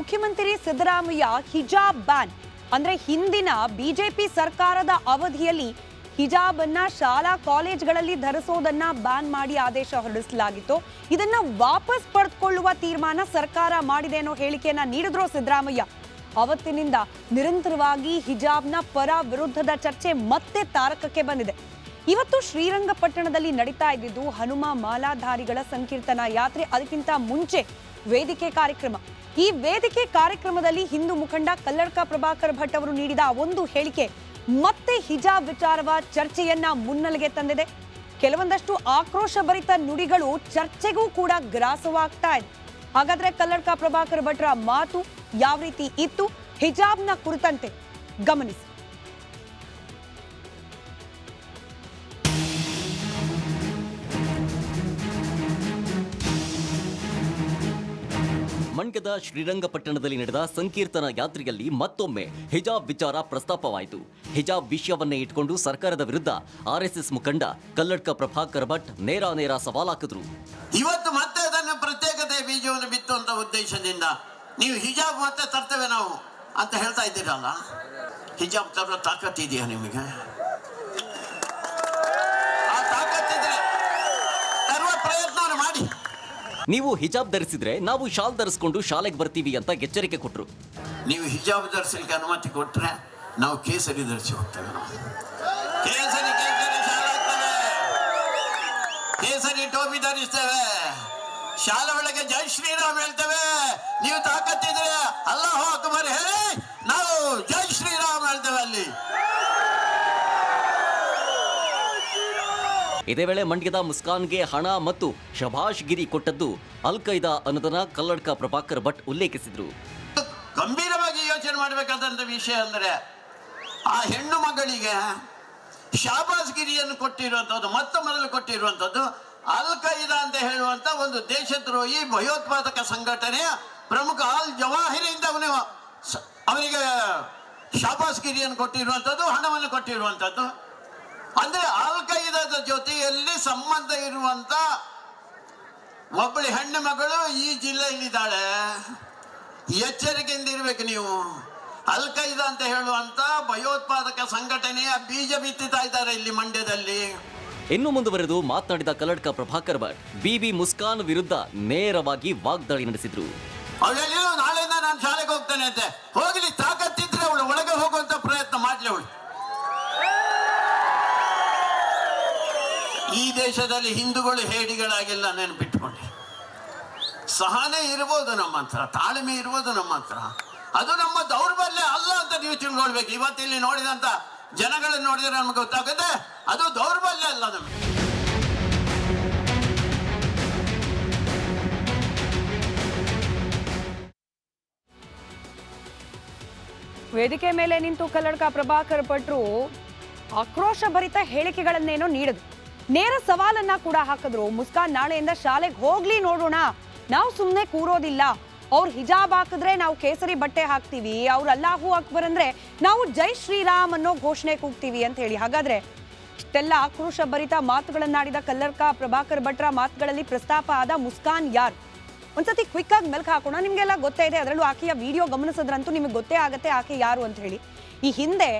ಮುಖ್ಯಮಂತ್ರಿ ಸಿದ್ದರಾಮಯ್ಯ ಹಿಜಾಬ್ ಬ್ಯಾನ್ ಅಂದ್ರೆ ಹಿಂದಿನ ಬಿಜೆಪಿ ಸರ್ಕಾರದ ಅವಧಿಯಲ್ಲಿ ಹಿಜಾಬ್ ಅನ್ನ ಶಾಲಾ ಕಾಲೇಜ್ಗಳಲ್ಲಿ ಧರಿಸೋದನ್ನ ಬ್ಯಾನ್ ಮಾಡಿ ಆದೇಶ ಹೊರಡಿಸಲಾಗಿತ್ತು. ಇದನ್ನ ವಾಪಸ್ ಪಡೆದುಕೊಳ್ಳುವ ತೀರ್ಮಾನ ಸರ್ಕಾರ ಮಾಡಿದೆ ಅನ್ನೋ ಹೇಳಿಕೆಯನ್ನ ನೀಡಿದ್ರು ಸಿದ್ದರಾಮಯ್ಯ. ಅವತ್ತಿನಿಂದ ನಿರಂತರವಾಗಿ ಹಿಜಾಬ್ನ ಪರ ವಿರುದ್ಧದ ಚರ್ಚೆ ಮತ್ತೆ ತಾರಕಕ್ಕೆ ಬಂದಿದೆ. ಇವತ್ತು ಶ್ರೀರಂಗಪಟ್ಟಣದಲ್ಲಿ ನಡೀತಾ ಇದ್ದಿದ್ದು ಹನುಮ ಮಾಲಾಧಾರಿಗಳ ಸಂಕೀರ್ತನಾ ಯಾತ್ರೆ. ಅದಕ್ಕಿಂತ ಮುಂಚೆ ವೇದಿಕೆ ಕಾರ್ಯಕ್ರಮ. ಈ ವೇದಿಕೆ ಕಾರ್ಯಕ್ರಮದಲ್ಲಿ ಹಿಂದೂ ಮುಖಂಡ ಕಲ್ಲಡ್ಕ ಪ್ರಭಾಕರ್ ಭಟ್ ಅವರು ನೀಡಿದ ಒಂದು ಹೇಳಿಕೆ ಮತ್ತೆ ಹಿಜಾಬ್ ವಿಚಾರವ ಚರ್ಚೆಯನ್ನ ಮುನ್ನೆಲೆಗೆ ತಂದಿದೆ. ಕೆಲವೊಂದಷ್ಟು ಆಕ್ರೋಶಭರಿತ ನುಡಿಗಳು ಚರ್ಚೆಗೂ ಕೂಡ ಗ್ರಾಸವಾಗ್ತಾ ಇದೆ. ಹಾಗಾದ್ರೆ ಕಲ್ಲಡ್ಕ ಪ್ರಭಾಕರ್ ಭಟ್ರ ಮಾತು ಯಾವ ರೀತಿ ಇತ್ತು ಹಿಜಾಬ್ನ ಕುರಿತಂತೆ ಗಮನಿಸಿ. ಮಂಡ್ಯದ ಶ್ರೀರಂಗಪಟ್ಟಣದಲ್ಲಿ ನಡೆದ ಸಂಕೀರ್ತನಾ ಯಾತ್ರೆಯಲ್ಲಿ ಮತ್ತೊಮ್ಮೆ ಹಿಜಾಬ್ ವಿಚಾರ ಪ್ರಸ್ತಾಪವಾಯಿತು. ಹಿಜಾಬ್ ವಿಷಯವನ್ನೇ ಇಟ್ಕೊಂಡು ಸರ್ಕಾರದ ವಿರುದ್ಧ ಆರ್ಎಸ್ಎಸ್ ಮುಖಂಡ ಕಲ್ಲಡ್ಕ ಪ್ರಭಾಕರ್ ಭಟ್ ನೇರ ಸವಾಲಾಕಿದ್ರು. ಇವತ್ತು ಮತ್ತೆ ಅದನ್ನು ಪ್ರತ್ಯೇಕತೆ ಬೀಜವನ್ನು ಬಿತ್ತುವಂತ ಉದ್ದೇಶದಿಂದ ನೀವು ಹಿಜಾಬ್ ಮತ್ತೆ ತರ್ತೇವೆ ನಾವು ಅಂತ ಹೇಳ್ತಾ ಇದ್ದೀರಲ್ಲ, ಹಿಜಾಬ್ ತರೋ ತಾಕತ್ತಿದೆಯಾ ನಿಮಗೆ? ಆ ತಾಕತ್ತಿದ್ರೆ ತರುವ ಪ್ರಯತ್ನ ಮಾಡಿ. ನೀವು ಹಿಜಾಬ್ ಧರಿಸಿದ್ರೆ ನಾವು ಶಾಲ್ ಧರಿಸ್ಕೊಂಡು ಶಾಲೆಗೆ ಬರ್ತೀವಿ ಅಂತ ಎಚ್ಚರಿಕೆ ಕೊಟ್ರು. ನೀವು ಹಿಜಾಬ್ ಧರಿಸಲಿಕ್ಕೆ ಅನುಮತಿ ಕೊಟ್ರೆ ನಾವು ಕೇಸರಿ ಧರಿಸಿ ಹೋಗ್ತೇವೆ. ಕೇಸರಿ ಶಾಲೆ ಆಗ್ತೇವೆ, ಕೇಸರಿ ಟೋಪಿ ಧರಿಸ್ತೇವೆ, ಶಾಲೆ ಒಳಗೆ ಜೈ ಶ್ರೀರಾಮ್ ಹೇಳ್ತೇವೆ. ನೀವು ತಾಕತ್ತಿದ್ರೆ ಅಲ್ಲಾಹು ಅಕ್ಬರ್ ಹೇಳಿ ನಾವು ಜೈ ಶ್ರೀರಾಮ್ ಹೇಳ್ತೇವೆ ಅಲ್ಲಿ. ಇದೇ ವೇಳೆ ಮಂಡ್ಯದ ಮುಸ್ಕಾನ್ಗೆ ಹಣ ಮತ್ತು ಶಭಾಷ್ ಗಿರಿ ಕೊಟ್ಟದ್ದು ಅಲ್ ಖೈದಾ ಅನ್ನೋದನ್ನ ಕಲ್ಲಡ್ಕ ಪ್ರಭಾಕರ್ ಭಟ್ ಉಲ್ಲೇಖಿಸಿದ್ರು. ಗಂಭೀರವಾಗಿ ಯೋಚನೆ ಮಾಡಬೇಕಾದಂತ ವಿಷಯ ಅಂದ್ರೆ ಆ ಹೆಣ್ಣು ಮಗಳಿಗೆ ಶಾಬಾಸ್ ಗಿರಿಯನ್ನು ಕೊಟ್ಟಿರುವಂತದ್ದು, ಮೊದಲು ಕೊಟ್ಟಿರುವಂತದ್ದು ಅಲ್ ಖೈದಾ ಅಂತ ಹೇಳುವಂತ ಒಂದು ದೇಶದ್ರೋಹಿ ಭಯೋತ್ಪಾದಕ ಸಂಘಟನೆಯ ಪ್ರಮುಖ ಅಲ್ ಜವಾಹಿರಿಂದ ಅವನಿಗೆ ಶಾಬಾಸ್ ಗಿರಿಯನ್ನು ಕೊಟ್ಟಿರುವಂತದ್ದು, ಹಣವನ್ನು ಕೊಟ್ಟಿರುವಂತದ್ದು. ಅಂದ್ರೆ ಅಲ್ ಖೈದಾದ ಜೊತೆಯಲ್ಲಿ ಸಂಬಂಧ ಇರುವಂತ ಒಬ್ಬಳು ಹೆಣ್ಣು ಮಗಳು ಈ ಜಿಲ್ಲೆಯಲ್ಲಿದ್ದಾಳೆ. ಎಚ್ಚರಿಕೆಯಿಂದ ಇರ್ಬೇಕು ನೀವು. ಅಲ್ ಖೈದಾ ಅಂತ ಹೇಳುವಂತ ಭಯೋತ್ಪಾದಕ ಸಂಘಟನೆಯ ಬೀಜ ಬಿತ್ತುತ್ತಾ ಇದ್ದಾರೆ ಇಲ್ಲಿ ಮಂಡ್ಯದಲ್ಲಿ. ಇನ್ನು ಮುಂದುವರೆದು ಮಾತನಾಡಿದ ಕಲ್ಲಡ್ಕ ಪ್ರಭಾಕರ್ ಭಟ್ ಬಿಬಿ ಮುಸ್ಕಾನ್ ವಿರುದ್ಧ ನೇರವಾಗಿ ವಾಗ್ದಾಳಿ ನಡೆಸಿದ್ರು. ಅವಳೆಲ್ಲ ನಾಳೆಯಿಂದ ನಾನು ಶಾಲೆಗೆ ಹೋಗ್ತಾನೆ ಅಂತೆ, ಹೋಗ್ಲಿ ತಾಕತ್ತಿದ್ರೆ ಅವಳು ಒಳಗೆ ಹೋಗುವಂತ ಪ್ರಯತ್ನ ಮಾಡ್ಲಿ ಅವಳು. ಈ ದೇಶದಲ್ಲಿ ಹಿಂದೂಗಳು ಹೇಡಿಗಳಾಗಿಲ್ಲ, ನೆನಪಿಟ್ಕೊಳ್ಳಿ. ಸಹನೆ ಇರ್ಬೋದು ನಮ್ಮ ಹತ್ರ, ತಾಳ್ಮೆ ಇರ್ಬೋದು ನಮ್ಮ ಹತ್ರ, ಅದು ನಮ್ಮ ದೌರ್ಬಲ್ಯ ಅಲ್ಲ ಅಂತ ನೀವು ತಿಳ್ಕೊಳ್ಬೇಕು. ಇವತ್ತಿಲ್ಲಿ ನೋಡಿದಂತ ಜನಗಳನ್ನು ನೋಡಿದ್ರೆ ನಮ್ಗೆ ಗೊತ್ತಾಗುತ್ತೆ ಅದು ದೌರ್ಬಲ್ಯ ಅಲ್ಲ ನಮಗೆ. ವೇದಿಕೆ ಮೇಲೆ ನಿಂತು ಕಲ್ಲಡ್ಕ ಪ್ರಭಾಕರ್ ಭಟ್ರು ಆಕ್ರೋಶಭರಿತ ಹೇಳಿಕೆಗಳನ್ನೇನೋ ನೀಡಿದ್ರು. ನೇರ ಸವಾಲನ್ನ ಕೂಡ ಹಾಕಿದ್ರು. ಮುಸ್ಕಾನ್ ನಾಳೆಯಿಂದ ಶಾಲೆಗೆ ಹೋಗ್ಲಿ ನೋಡೋಣ, ನಾವು ಸುಮ್ಮನೆ ಕೂರೋದಿಲ್ಲ. ಅವ್ರು ಹಿಜಾಬ್ ಹಾಕಿದ್ರೆ ನಾವು ಕೇಸರಿ ಬಟ್ಟೆ ಹಾಕ್ತೀವಿ, ಅವ್ರು ಅಲ್ಲಾಹು ಅಕ್ಬರ್ ಅಂದ್ರೆ ನಾವು ಜೈ ಶ್ರೀರಾಮ್ ಅನ್ನೋ ಘೋಷಣೆ ಕೂಗ್ತೀವಿ ಅಂತ ಹೇಳಿ. ಹಾಗಾದ್ರೆ ಇಷ್ಟೆಲ್ಲ ಆಕ್ರೋಶಭರಿತ ಮಾತುಗಳನ್ನಾಡಿದ ಕಲ್ಲಡ್ಕ ಪ್ರಭಾಕರ್ ಭಟ್ರ ಮಾತುಗಳಲ್ಲಿ ಪ್ರಸ್ತಾಪ ಆದ ಮುಸ್ಕಾನ್ ಯಾರು? ಒಂದ್ಸತಿ ಕ್ವಿಕ್ ಆಗಿ ಮೆಲ್ಕ್ ಹಾಕೋಣ. ನಿಮ್ಗೆಲ್ಲ ಗೊತ್ತೇ ಇದೆ, ಅದರಲ್ಲೂ ಆಕೆಯ ವಿಡಿಯೋ ಗಮನಿಸಿದ್ರಂತೂ ನಿಮಗೆ ಗೊತ್ತೇ ಆಗತ್ತೆ ಆಕೆ ಯಾರು ಅಂತ ಹೇಳಿ. ಈ ಹಿಂದೆ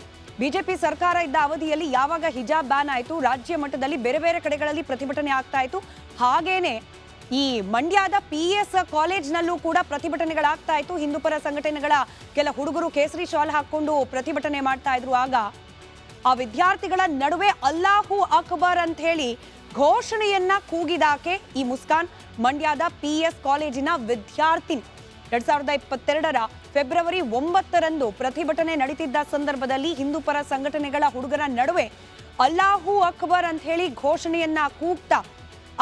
ಬಿಜೆಪಿ ಸರ್ಕಾರ ಇದ್ದ ಅವಧಿಯಲ್ಲಿ ಯಾವಾಗ ಹಿಜಾಬ್ ಬ್ಯಾನ್ ಆಯಿತು, ರಾಜ್ಯ ಮಟ್ಟದಲ್ಲಿ ಬೇರೆ ಬೇರೆ ಕಡೆಗಳಲ್ಲಿ ಪ್ರತಿಭಟನೆ ಆಗ್ತಾ ಇತ್ತು. ಹಾಗೇನೆ ಈ ಮಂಡ್ಯದ PS ಕಾಲೇಜ್ನಲ್ಲೂ ಕೂಡ ಪ್ರತಿಭಟನೆಗಳಾಗ್ತಾ ಇತ್ತು. ಹಿಂದೂಪರ ಸಂಘಟನೆಗಳ ಕೆಲ ಹುಡುಗರು ಕೇಸರಿ ಶಾಲ್ ಹಾಕೊಂಡು ಪ್ರತಿಭಟನೆ ಮಾಡ್ತಾ ಇದ್ರು. ಆಗ ಆ ವಿದ್ಯಾರ್ಥಿಗಳ ನಡುವೆ ಅಲ್ಲಾಹು ಅಕ್ಬರ್ ಅಂತ ಹೇಳಿ ಘೋಷಣೆಯನ್ನ ಕೂಗಿದಾಕೆ ಈ ಮುಸ್ಕಾನ್ ಮಂಡ್ಯದ PS ಕಾಲೇಜಿನ ವಿದ್ಯಾರ್ಥಿನಿ. 2022ರ ಫೆಬ್ರವರಿ 9ರಂದು ಪ್ರತಿಭಟನೆ ನಡೀತಿದ್ದ ಸಂದರ್ಭದಲ್ಲಿ ಹಿಂದೂಪರ ಸಂಘಟನೆಗಳ ಹುಡುಗರ ನಡುವೆ ಅಲ್ಲಾಹು ಅಕ್ಬರ್ ಅಂತ ಹೇಳಿ ಘೋಷಣೆಯನ್ನ ಕೂಗ್ತಾ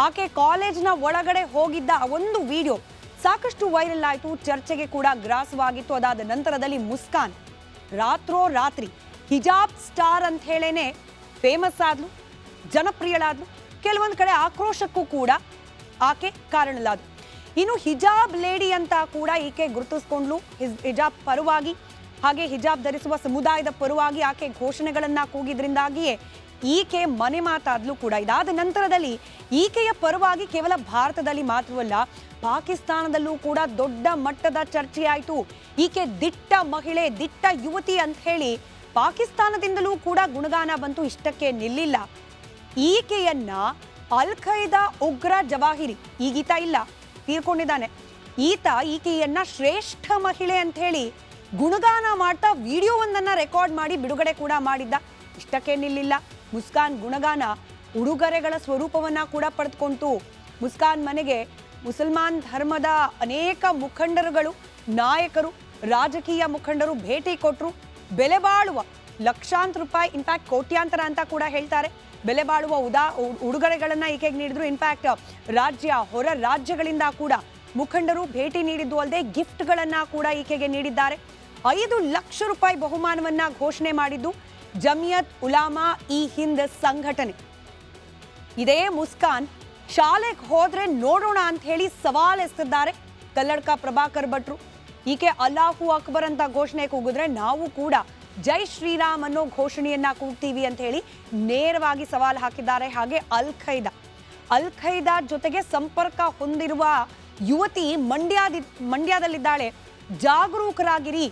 ಆಕೆ ಕಾಲೇಜ್ನ ಒಳಗಡೆ ಹೋಗಿದ್ದ ಒಂದು ವಿಡಿಯೋ ಸಾಕಷ್ಟು ವೈರಲ್ ಆಯಿತು, ಚರ್ಚೆಗೆ ಕೂಡ ಗ್ರಾಸವಾಗಿತ್ತು. ಅದಾದ ನಂತರದಲ್ಲಿ ಮುಸ್ಕಾನ್ ರಾತ್ರಿ ಹಿಜಾಬ್ ಸ್ಟಾರ್ ಅಂತ ಹೇಳೇನೆ ಫೇಮಸ್ ಆದ್ಲು, ಜನಪ್ರಿಯಳಾದ್ಲು. ಕೆಲವೊಂದು ಕಡೆ ಆಕ್ರೋಶಕ್ಕೂ ಕೂಡ ಆಕೆ ಕಾರಣಲಾದ್ಲು. ಇನ್ನು ಹಿಜಾಬ್ ಲೇಡಿ ಅಂತ ಕೂಡ ಈಕೆ ಗುರುತಿಸ್ಕೊಂಡ್ಲು. ಹಿಜಾಬ್ ಪರವಾಗಿ ಹಾಗೆ ಹಿಜಾಬ್ ಧರಿಸುವ ಸಮುದಾಯದ ಪರವಾಗಿ ಆಕೆ ಘೋಷಣೆಗಳನ್ನ ಕೂಗಿದ್ರಿಂದಾಗಿಯೇ ಈಕೆ ಮನೆ ಮಾತಾದ್ಲು ಕೂಡ. ಇದಾದ ನಂತರದಲ್ಲಿ ಈಕೆಯ ಪರವಾಗಿ ಕೇವಲ ಭಾರತದಲ್ಲಿ ಮಾತ್ರವಲ್ಲ, ಪಾಕಿಸ್ತಾನದಲ್ಲೂ ಕೂಡ ದೊಡ್ಡ ಮಟ್ಟದ ಚರ್ಚೆ ಆಯಿತು. ಈಕೆ ದಿಟ್ಟ ಮಹಿಳೆ, ದಿಟ್ಟ ಯುವತಿ ಅಂತ ಹೇಳಿ ಪಾಕಿಸ್ತಾನದಿಂದಲೂ ಕೂಡ ಗುಣಗಾನ ಬಂತು. ಇಷ್ಟಕ್ಕೆ ನಿಲ್ಲಿಲ್ಲ, ಈಕೆಯನ್ನ ಅಲ್ ಖೈದಾ ಉಗ್ರ ಜವಾಹಿರಿ, ಈಗೀತ ಇಲ್ಲ, ತೀರ್ಕೊಂಡಿದ್ದಾನೆ, ಈತ ಈಕೆಯನ್ನ ಶ್ರೇಷ್ಠ ಮಹಿಳೆ ಅಂತ ಹೇಳಿ ಗುಣಗಾನ ಮಾಡ್ತಾ ವಿಡಿಯೋವೊಂದನ್ನ ರೆಕಾರ್ಡ್ ಮಾಡಿ ಬಿಡುಗಡೆ ಕೂಡ ಮಾಡಿದ್ದ. ಇಷ್ಟಕ್ಕೆ ನಿಲ್ಲಿಲ್ಲ, ಮುಸ್ಕಾನ್ ಗುಣಗಾನ ಉಡುಗೊರೆಗಳ ಸ್ವರೂಪವನ್ನ ಕೂಡ ಪಡೆದುಕೊಂತು. ಮುಸ್ಕಾನ್ ಮನೆಗೆ ಮುಸಲ್ಮಾನ್ ಧರ್ಮದ ಅನೇಕ ಮುಖಂಡರುಗಳು, ನಾಯಕರು, ರಾಜಕೀಯ ಮುಖಂಡರು ಭೇಟಿ ಕೊಟ್ಟರು. ಬೆಲೆ ಬಾಳುವ ಲಕ್ಷಾಂತರ ರೂಪಾಯಿ, ಇನ್ಫ್ಯಾಕ್ಟ್ ಕೋಟ್ಯಾಂತರ ಅಂತ ಕೂಡ ಹೇಳ್ತಾರೆ, ಬೆಲೆ ಬಾಳುವ ಉಡುಗೊರೆಗಳನ್ನ ಈಕೆಗೆ ನೀಡಿದ್ರು. ಇನ್ಫ್ಯಾಕ್ಟ್ ಹೊರ ರಾಜ್ಯಗಳಿಂದ ಕೂಡ ಮುಖಂಡರು ಭೇಟಿ ನೀಡಿದ್ದು ಅಲ್ಲದೆ ಗಿಫ್ಟ್ಗಳನ್ನ ಕೂಡ ಈಕೆಗೆ ನೀಡಿದ್ದಾರೆ. 5 ಲಕ್ಷ ರೂಪಾಯಿ ಬಹುಮಾನವನ್ನ ಘೋಷಣೆ ಮಾಡಿದ್ದು ಜಮಿಯತ್ ಉಲಾಮಾ ಇ ಹಿಂದ್ ಸಂಘಟನೆ. ಇದೇ ಮುಸ್ಕಾನ್ ಶಾಲೆಗೆ ಹೋದ್ರೆ ನೋಡೋಣ ಅಂತ ಹೇಳಿ ಸವಾಲ್ ಎಸೆದಿದ್ದಾರೆ ಕಲ್ಲಡ್ಕ ಪ್ರಭಾಕರ್ ಭಟ್ರು. ಈಕೆ ಅಲ್ಲಾಹು ಅಕ್ಬರ್ ಅಂತ ಘೋಷಣೆ ಕೂಗಿದ್ರೆ ನಾವು ಕೂಡ ಜೈ ಶ್ರೀರಾಮ್ ಅನ್ನೋ ಘೋಷಣೆಯನ್ನ ಕೂಗ್ತೀವಿ ಅಂತ ಹೇಳಿ ನೇರವಾಗಿ ಸವಾಲ್ ಹಾಕಿದ್ದಾರೆ. ಹಾಗೆ ಅಲ್ ಖೈದಾ ಜೊತೆಗೆ ಸಂಪರ್ಕ ಹೊಂದಿರುವ ಯುವತಿ ಮಂಡ್ಯದಲ್ಲಿದ್ದಾಳೆ. ಜಾಗರೂಕರಾಗಿರಿ,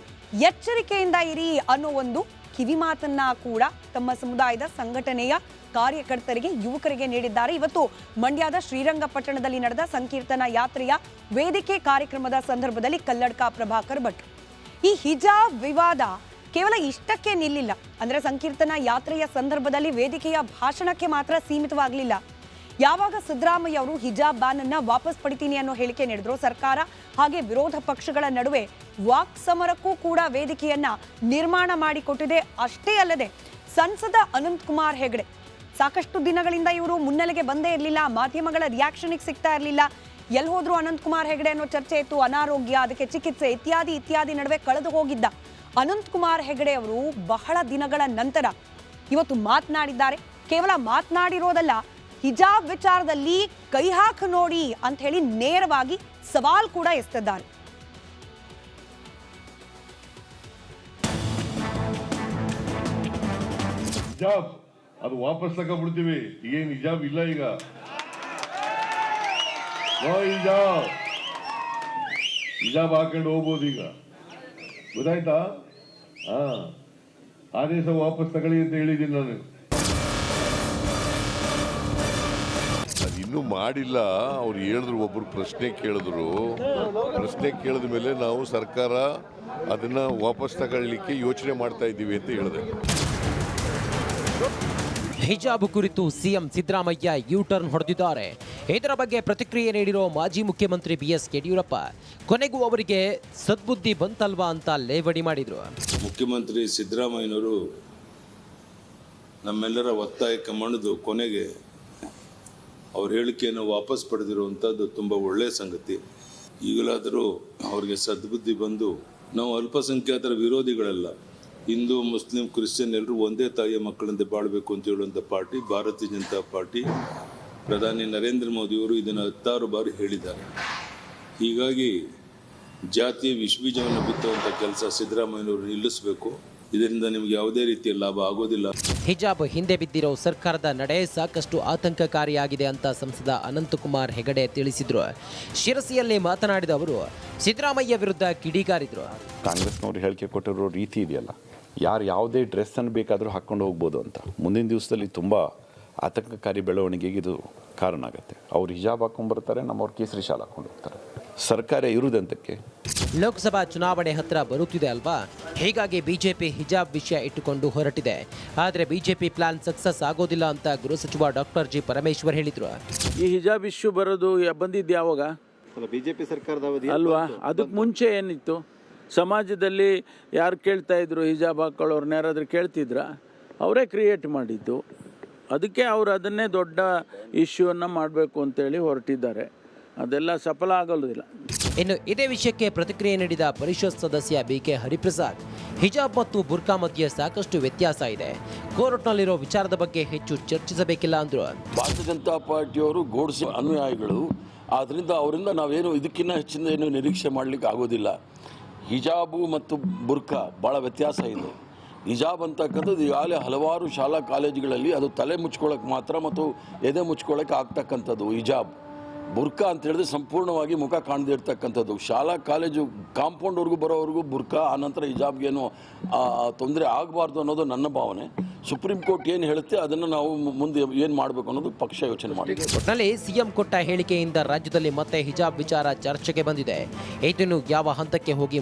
ಎಚ್ಚರಿಕೆಯಿಂದ ಇರಿ ಅನ್ನೋ ಒಂದು ಕಿವಿಮಾತನ್ನ ಕೂಡ ತಮ್ಮ ಸಮುದಾಯದ ಸಂಘಟನೆಯ ಕಾರ್ಯಕರ್ತರಿಗೆ, ಯುವಕರಿಗೆ ನೀಡಿದ್ದಾರೆ. ಇವತ್ತು ಮಂಡ್ಯದ ಶ್ರೀರಂಗಪಟ್ಟಣದಲ್ಲಿ ನಡೆದ ಸಂಕೀರ್ತನಾ ಯಾತ್ರೆಯ ವೇದಿಕೆ ಕಾರ್ಯಕ್ರಮದ ಸಂದರ್ಭದಲ್ಲಿ ಕಲ್ಲಡ್ಕ ಪ್ರಭಾಕರ್ ಭಟ್ ಈ ಹಿಜಾಬ್ ವಿವಾದ ಕೇವಲ ಇಷ್ಟಕ್ಕೆ ನಿಲ್ಲಿಲ್ಲ. ಅಂದ್ರೆ ಸಂಕೀರ್ತನಾ ಯಾತ್ರೆಯ ಸಂದರ್ಭದಲ್ಲಿ ವೇದಿಕೆಯ ಭಾಷಣಕ್ಕೆ ಮಾತ್ರ ಸೀಮಿತವಾಗಲಿಲ್ಲ. ಯಾವಾಗ ಸಿದ್ದರಾಮಯ್ಯ ಅವರು ಹಿಜಾಬ್ ಬ್ಯಾನ್ ಅನ್ನ ವಾಪಸ್ ಪಡಿತೀನಿ ಅನ್ನೋ ಹೇಳಿಕೆ ನೀಡಿದ್ರು, ಸರ್ಕಾರ ಹಾಗೆ ವಿರೋಧ ಪಕ್ಷಗಳ ನಡುವೆ ವಾಕ್ ಸಮರಕ್ಕೂ ಕೂಡ ವೇದಿಕೆಯನ್ನ ನಿರ್ಮಾಣ ಮಾಡಿಕೊಟ್ಟಿದೆ. ಅಷ್ಟೇ ಅಲ್ಲದೆ ಸಂಸದ ಅನಂತಕುಮಾರ್ ಹೆಗಡೆ ಸಾಕಷ್ಟು ದಿನಗಳಿಂದ ಇವರು ಮುನ್ನೆಲೆಗೆ ಬಂದೇ ಇರಲಿಲ್ಲ, ಮಾಧ್ಯಮಗಳ ರಿಯಾಕ್ಷನ್ಗೆ ಸಿಗ್ತಾ ಇರಲಿಲ್ಲ. ಎಲ್ಲಿ ಹೋದ್ರು ಅನಂತಕುಮಾರ್ ಹೆಗಡೆ ಅನ್ನೋ ಚರ್ಚೆ ಇತ್ತು. ಅನಾರೋಗ್ಯ, ಅದಕ್ಕೆ ಚಿಕಿತ್ಸೆ ಇತ್ಯಾದಿ ನಡುವೆ ಕಳೆದು ಹೋಗಿದ್ದ ಅನಂತಕುಮಾರ್ ಹೆಗಡೆ ಅವರು ಬಹಳ ದಿನಗಳ ನಂತರ ಇವತ್ತು ಮಾತನಾಡಿದ್ದಾರೆ. ಕೇವಲ ಮಾತನಾಡಿರೋದಲ್ಲ, ಹಿಜಾಬ್ ವಿಚಾರದಲ್ಲಿ ಕೈ ಹಾಕಿ ನೋಡಿ ಅಂತ ಹೇಳಿ ನೇರವಾಗಿ ಸವಾಲ್ ಕೂಡ ಎಸೆದಿದ್ದಾರೆ. ಹಿಜಾಬ್ ಅದು ವಾಪಸ್ ತಗೊಂಡ್ಬಿಡ್ತೀವಿ. ಏನ್ ಹಿಜಾಬ್ ಇಲ್ಲ ಈಗ, ಹಿಜಾಬ್ ಹಾಕೊಂಡು ಹೋಗ್ಬೋದು ಈಗ, ಗೊತ್ತಾಯ್ತಾ? ಆದೇಶ ವಾಪಸ್ ತಗೊಳ್ಳಿ ಅಂತ ಹೇಳಿದ್ದೀನಿ ನಾನು. ಅದಿನ್ನೂ ಮಾಡಿಲ್ಲ. ಅವ್ರು ಹೇಳಿದ್ರು, ಒಬ್ರು ಪ್ರಶ್ನೆ ಕೇಳಿದ ಮೇಲೆ ನಾವು ಸರ್ಕಾರ ಅದನ್ನ ವಾಪಸ್ ತಗೊಳ್ಳಿಕ್ಕೆ ಯೋಚನೆ ಮಾಡ್ತಾ ಇದ್ದೀವಿ ಅಂತ ಹೇಳಿದೆ. ಹಿಜಾಬ್ ಕುರಿತು ಸಿಎಂ ಸಿದ್ದರಾಮಯ್ಯ ಯೂ ಟರ್ನ್ ಹೊಡೆದಿದ್ದಾರೆ. ಇದರ ಬಗ್ಗೆ ಪ್ರತಿಕ್ರಿಯೆ ನೀಡಿರೋ ಮಾಜಿ ಮುಖ್ಯಮಂತ್ರಿ BS ಯಡಿಯೂರಪ್ಪ ಕೊನೆಗೂ ಅವರಿಗೆ ಸದ್ಬುದ್ಧಿ ಬಂತಲ್ವಾ ಅಂತ ಲೇವಡಿ ಮಾಡಿದ್ರು. ಮುಖ್ಯಮಂತ್ರಿ ಸಿದ್ದರಾಮಯ್ಯನವರು ನಮ್ಮೆಲ್ಲರ ಒತ್ತಾಯಕ್ಕೆ ಮಣಿದು ಕೊನೆಗೆ ಅವ್ರ ಹೇಳಿಕೆಯನ್ನು ವಾಪಸ್ ಪಡೆದಿರುವಂಥದ್ದು ತುಂಬ ಒಳ್ಳೆಯ ಸಂಗತಿ. ಈಗಲಾದರೂ ಅವರಿಗೆ ಸದ್ಬುದ್ಧಿ ಬಂದು, ನಾವು ಅಲ್ಪಸಂಖ್ಯಾತರ ವಿರೋಧಿಗಳಲ್ಲ, ಹಿಂದೂ ಮುಸ್ಲಿಂ ಕ್ರಿಶ್ಚಿಯನ್ ಎಲ್ಲರೂ ಒಂದೇ ತಾಯಿಯ ಮಕ್ಕಳಂತೆ ಬಾಳಬೇಕು ಅಂತ ಹೇಳುವಂಥ ಪಾರ್ಟಿ ಭಾರತೀಯ ಜನತಾ ಪಾರ್ಟಿ. ಪ್ರಧಾನಿ ನರೇಂದ್ರ ಮೋದಿಯವರು ಇದನ್ನು 10 ಬಾರಿ ಹೇಳಿದ್ದಾರೆ. ಹೀಗಾಗಿ ಜಾತಿಯ ವಿಷಬೀಜವನ್ನು ಬಿತ್ತುವಂಥ ಕೆಲಸ ಸಿದ್ದರಾಮಯ್ಯನವರು ನಿಲ್ಲಿಸಬೇಕು. ಇದರಿಂದ ನಿಮಗೆ ಯಾವುದೇ ರೀತಿಯ ಲಾಭ ಆಗೋದಿಲ್ಲ. ಹಿಜಾಬ್ ಹಿಂದೆ ಬಿದ್ದಿರೋ ಸರ್ಕಾರದ ನಡೆ ಸಾಕಷ್ಟು ಆತಂಕಕಾರಿಯಾಗಿದೆ ಅಂತ ಸಂಸದ ಅನಂತಕುಮಾರ್ ಹೆಗಡೆ ತಿಳಿಸಿದ್ರು. ಶಿರಸಿಯಲ್ಲಿ ಮಾತನಾಡಿದ ಅವರು ಸಿದ್ದರಾಮಯ್ಯ ವಿರುದ್ಧ ಕಿಡಿಕಾರಿದ್ರು. ಕಾಂಗ್ರೆಸ್ನವರು ಹೇಳಿಕೆ ಕೊಟ್ಟಿರೋ ರೀತಿ ಇದೆಯಲ್ಲ, ಯಾರು ಯಾವುದೇ ಡ್ರೆಸ್ಸನ್ನು ಬೇಕಾದರೂ ಹಾಕ್ಕೊಂಡು ಹೋಗ್ಬೋದು ಅಂತ, ಮುಂದಿನ ದಿವಸದಲ್ಲಿ ತುಂಬ ಆತಂಕಕಾರಿ ಬೆಳವಣಿಗೆಗೆ ಇದು ಕಾರಣ ಆಗುತ್ತೆ. ಅವ್ರು ಹಿಜಾಬ್ ಹಾಕೊಂಡ್ಬರ್ತಾರೆ, ನಮ್ಮವ್ರು ಕೇಸರಿ ಶಾಲೆ ಹಾಕೊಂಡು ಹೋಗ್ತಾರೆ. ಸರ್ಕಾರ ಇರುವುದಂತಕ್ಕೆ. ಲೋಕಸಭಾ ಚುನಾವಣೆ ಹತ್ರ ಬರುತ್ತಿದೆ ಅಲ್ವಾ, ಹೀಗಾಗಿ ಬಿಜೆಪಿ ಹಿಜಾಬ್ ವಿಷಯ ಇಟ್ಟುಕೊಂಡು ಹೊರಟಿದೆ. ಆದರೆ ಬಿಜೆಪಿ ಪ್ಲಾನ್ ಸಕ್ಸಸ್ ಆಗೋದಿಲ್ಲ ಅಂತ ಗೃಹ ಸಚಿವ ಡಾಕ್ಟರ್ ಜಿ ಪರಮೇಶ್ವರ್ ಹೇಳಿದ್ರು. ಈ ಹಿಜಾಬ್ ಇಶ್ಯೂ ಬರೋದು ಬಂದಿದ್ದು ಯಾವಾಗ? ಬಿಜೆಪಿ ಸರ್ಕಾರದ ಅವಧಿ ಅಲ್ವಾ? ಅದಕ್ಕೆ ಮುಂಚೆ ಏನಿತ್ತು? ಸಮಾಜದಲ್ಲಿ ಯಾರು ಕೇಳ್ತಾ ಇದ್ರು ಹಿಜಾಬ್ ಹಾಕೊಳ್ಳೋರ್ನ? ಯಾರಾದ್ರೂ ಕೇಳ್ತಿದ್ರ? ಅವರೇ ಕ್ರಿಯೇಟ್ ಮಾಡಿದ್ದು. ಅದಕ್ಕೆ ಅವರು ಅದನ್ನೇ ದೊಡ್ಡ ಇಶ್ಯೂವನ್ನು ಮಾಡಬೇಕು ಅಂತೇಳಿ ಹೊರಟಿದ್ದಾರೆ. ಅದೆಲ್ಲ ಸಫಲ ಆಗೋದಿಲ್ಲ. ಇನ್ನು ಇದೇ ವಿಷಯಕ್ಕೆ ಪ್ರತಿಕ್ರಿಯೆ ನೀಡಿದ ಪರಿಷತ್ ಸದಸ್ಯ BK ಹರಿಪ್ರಸಾದ್, ಹಿಜಾಬ್ ಮತ್ತು ಬುರ್ಕಾ ಮಧ್ಯೆ ಸಾಕಷ್ಟು ವ್ಯತ್ಯಾಸ ಇದೆ, ಕೋರ್ಟ್ನಲ್ಲಿರೋ ವಿಚಾರದ ಬಗ್ಗೆ ಹೆಚ್ಚು ಚರ್ಚಿಸಬೇಕಿಲ್ಲ ಅಂದ್ರು. ಭಾರತೀಯ ಜನತಾ ಪಾರ್ಟಿಯವರು ಗೋಡ್ಸೆ ಅನುಯಾಯಿಗಳು, ಆದ್ರಿಂದ ಅವರಿಂದ ನಾವೇನು ಇದಕ್ಕಿಂತ ಹೆಚ್ಚಿನ ಏನು ನಿರೀಕ್ಷೆ ಮಾಡಲಿಕ್ಕೆ ಆಗೋದಿಲ್ಲ. ಹಿಜಾಬು ಮತ್ತು ಬುರ್ಕಾ ಭಾಳ ವ್ಯತ್ಯಾಸ ಇದೆ. ಹಿಜಾಬ್ ಅಂತಕ್ಕಂಥದ್ದು ಈಗಾಗಲೇ ಹಲವಾರು ಶಾಲಾ ಕಾಲೇಜುಗಳಲ್ಲಿ ಅದು ತಲೆ ಮುಚ್ಕೊಳ್ಳೋಕೆ ಮಾತ್ರ ಮತ್ತು ಎದೆ ಮುಚ್ಕೊಳ್ಳೋಕೆ ಆಗ್ತಕ್ಕಂಥದ್ದು ಹಿಜಾಬ್. ಬುರ್ಕಾ ಅಂತ ಹೇಳಿದ್ರೆ ಸಂಪೂರ್ಣವಾಗಿ ಮುಖ ಕಾಣದೇ ಇರ್ತಕ್ಕಂಥದ್ದು. ಶಾಲಾ ಕಾಲೇಜು ಕಾಂಪೌಂಡ್ವರೆಗೂ ಬರೋವರೆಗೂ ಬುರ್ಕಾ, ಆನಂತರ ಹಿಜಾಬ್ಗೇನು ತೊಂದರೆ ಆಗಬಾರ್ದು ಅನ್ನೋದು ನನ್ನ ಭಾವನೆ. ಸುಪ್ರೀಂ ಕೋರ್ಟ್ ಏನು ಹೇಳುತ್ತೆ ಅದನ್ನು ನಾವು ಮುಂದೆ ಏನು ಮಾಡಬೇಕು ಅನ್ನೋದು ಪಕ್ಷ ಯೋಚನೆ ಮಾಡಿ. ಒಟ್ಟಿನಲ್ಲಿ ಸಿಎಂ ಕೊಟ್ಟ ಹೇಳಿಕೆಯಿಂದ ರಾಜ್ಯದಲ್ಲಿ ಮತ್ತೆ ಹಿಜಾಬ್ ವಿಚಾರ ಚರ್ಚೆಗೆ ಬಂದಿದೆ. ಇದನ್ನು ಯಾವ ಹಂತಕ್ಕೆ ಹೋಗಿ